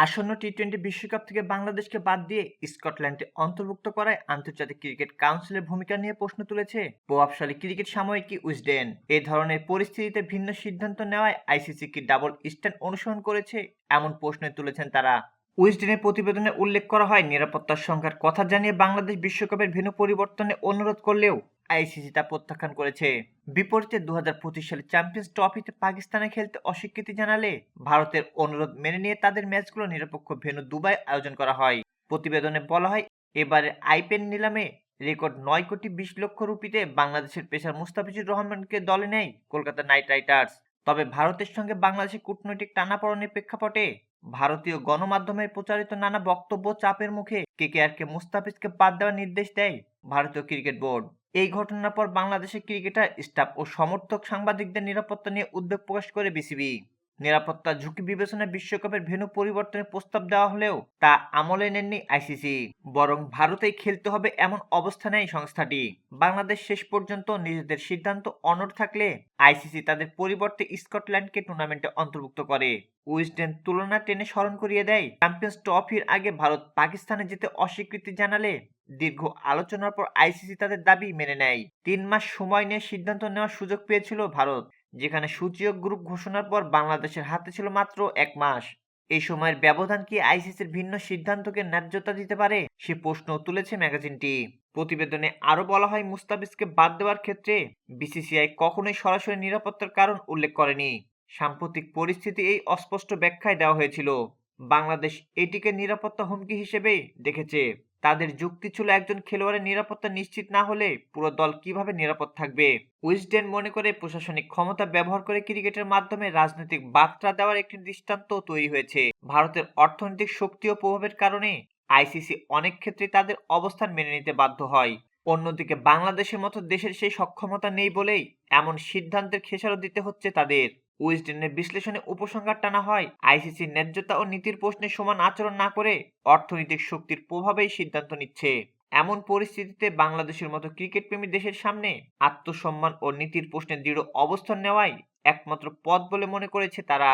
আসন্ন টি-20 বিশ্বকাপ থেকে বাংলাদেশকে বাদ দিয়ে স্কটল্যান্ডে অন্তর্ভুক্ত করায় আন্তর্জাতিক ক্রিকেট কাউন্সিলের ভূমিকা নিয়ে প্রশ্ন তুলেছে প্রভাবশালী ক্রিকেট সাময়িকী উইজডেন। এই ধরনের পরিস্থিতিতে ভিন্ন সিদ্ধান্ত নেওয়ায় আইসিসি কি ডাবল স্ট্যান্ড অনুসরণ করেছে, এমন প্রশ্ন তুলেছেন তারা। উইজডেনের প্রতিবেদনে উল্লেখ করা হয়, নিরাপত্তার সংখ্যার কথা জানিয়ে বাংলাদেশ বিশ্বকাপের ভেন্যু পরিবর্তনে অনুরোধ করলেও আইসিসি তা প্রত্যাখ্যান করেছে। বিপরীতে 2025 সালে চ্যাম্পিয়ন্স ট্রফিতে পাকিস্তানে খেলতে অস্বীকৃতি জানালে ভারতের অনুরোধ মেনে নিয়ে তাদের ম্যাচগুলো নিরপেক্ষ ভেন্যু দুবাই আয়োজন করা হয়। প্রতিবেদনে বলা হয়, এবারে আইপিএল নিলামে রেকর্ড 9 কোটি 20 লক্ষ রুপিতে বাংলাদেশের পেসার মুস্তাফিজুর রহমানকে দলে নেয় কলকাতা নাইট রাইডার্স। তবে ভারতের সঙ্গে বাংলাদেশের কূটনৈতিক টানাপোড়েনের প্রেক্ষাপটে ভারতীয় গণমাধ্যমে প্রচারিত নানা বক্তব্য চাপের মুখে কেকেআরকে মুস্তাফিজকে বাদ দেওয়ার নির্দেশ দেয় ভারতীয় ক্রিকেট বোর্ড। এই ঘটনার পর বাংলাদেশের ক্রিকেটার স্টাফ ও সমর্থক সাংবাদিকদের নিরাপত্তা নিয়ে উদ্বেগ প্রকাশ করে বিসিবি। নিরাপত্তা ঝুঁকি বিবেচনায় বিশ্বকাপের ভেন্যু পরিবর্তনের প্রস্তাব দেওয়া হলেও তা আমলে নেননি আইসিসি, বরং ভারতেই খেলতে হবে এমন অবস্থা নেয় সংস্থাটি। বাংলাদেশ শেষ পর্যন্ত নিজেদের সিদ্ধান্ত অনড় থাকলে আইসিসি তাদের পরিবর্তে স্কটল্যান্ডকে টুর্নামেন্টে অন্তর্ভুক্ত করে। উইজডেন তুলনা টেনে স্মরণ করিয়ে দেয়, চ্যাম্পিয়ন্স ট্রফির আগে ভারত পাকিস্তানে যেতে অস্বীকৃতি জানালে দীর্ঘ আলোচনার পর আইসিসি তাদের দাবি মেনে নেয়। 3 মাস সময় নিয়ে সিদ্ধান্ত নেওয়ার সুযোগ পেয়েছিল ভারত, যেখানে সূচীয় গ্রুপ ঘোষণার পর বাংলাদেশের হাতে ছিল মাত্র 1 মাস। এই সময়ের ব্যবধান কি আইসিসির ভিন্ন সিদ্ধান্তকে ন্যায্যতা দিতে পারে, সে প্রশ্ন তুলেছে ম্যাগাজিনটি। প্রতিবেদনে আরো বলা হয়, মুস্তাফিজকে বাদ দেওয়ার ক্ষেত্রে বিসিসিআই কখনোই সরাসরি নিরাপত্তার কারণ উল্লেখ করেনি। সাম্প্রতিক পরিস্থিতি এই অস্পষ্ট ব্যাখ্যায় দেওয়া হয়েছিল। বাংলাদেশ এটিকে নিরাপত্তা হুমকি হিসেবেই দেখেছে। তাদের যুক্তি ছিল, একজন খেলোয়াড়ের নিরাপত্তা নিশ্চিত না হলে পুরো দল কিভাবে নিরাপদ থাকবে। উইজডেন মনে করে, প্রশাসনিক ক্ষমতা ব্যবহার করে ক্রিকেটের মাধ্যমে রাজনৈতিক বার্তা দেওয়ার একটি দৃষ্টান্ত তৈরি হয়েছে। ভারতের অর্থনৈতিক শক্তি ও প্রভাবের কারণে আইসিসি অনেক ক্ষেত্রে তাদের অবস্থান মেনে নিতে বাধ্য হয়। অন্যদিকে বাংলাদেশের মতো দেশের সেই সক্ষমতা নেই বলেই এমন সিদ্ধান্তের খেসারত দিতে হচ্ছে তাদের। উইজডেনের বিশ্লেষণে উপসংহার টানা হয়, আইসিসির ন্যায্যতা ও নীতির প্রশ্নে সমান আচরণ না করে অর্থনৈতিক শক্তির প্রভাবেই সিদ্ধান্ত নিচ্ছে। এমন পরিস্থিতিতে বাংলাদেশের মতো ক্রিকেটপ্রেমী দেশের সামনে আত্মসম্মান ও নীতির প্রশ্নে দৃঢ় অবস্থান নেওয়াই একমাত্র পথ বলে মনে করেছে তারা।